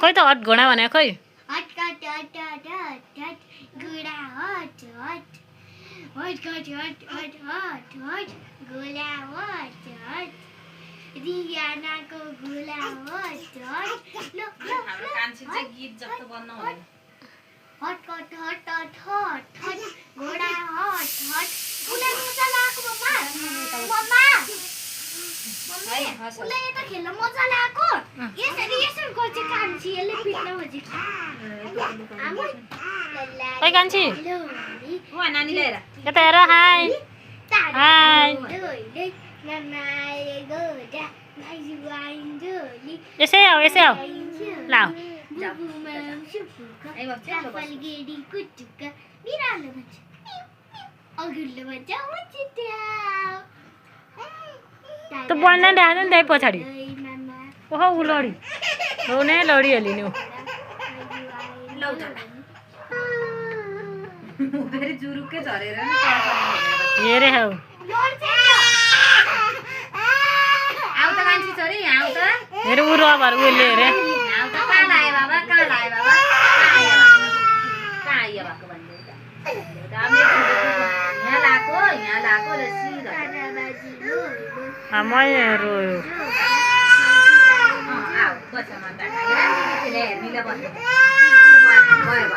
खोइ त हट घोडा भने खोइ हट हट हट हट हट हट घोडा हट हट हट हट हट हट हट हट घोडा हट हट रियानाको घोडा हट हट लो लो हाम्रो कान्छी चाहिँ गीत जस्तो बन्न हुँदैन हट हट हट हट हट हट घोडा हट हट उसलाई मजा लाग्यो मम्मा मम्मा मम्मी उसलाई यता खेल्न मजा लाग्यो यसरी यसरी गर्छ कान्छी यसले पिट्न खोजेको ओइ कान्छी वा नानी ल्याएर यता हेर हाई हाई यसै आऊ ल त बढ्न डाँदैन नि त्यही पछाडि ओहो ऊ लडी हो नै लडिहाल्यो नि ऊ लौ त फेरि जुरुक्कै झरेर हेरे हौ आउ त कान्छी छोरी यहाँ आउ त हेर ऊ रबर उसले हेरे आउ त कहाँ लायो बाबा कहाँ लायो बाबा कहाँ आइयो भएको भन्दै त यहाँ लाएको र सिधा मैले रोयो आऊ बस म त हेर्नीले बस्नु भयो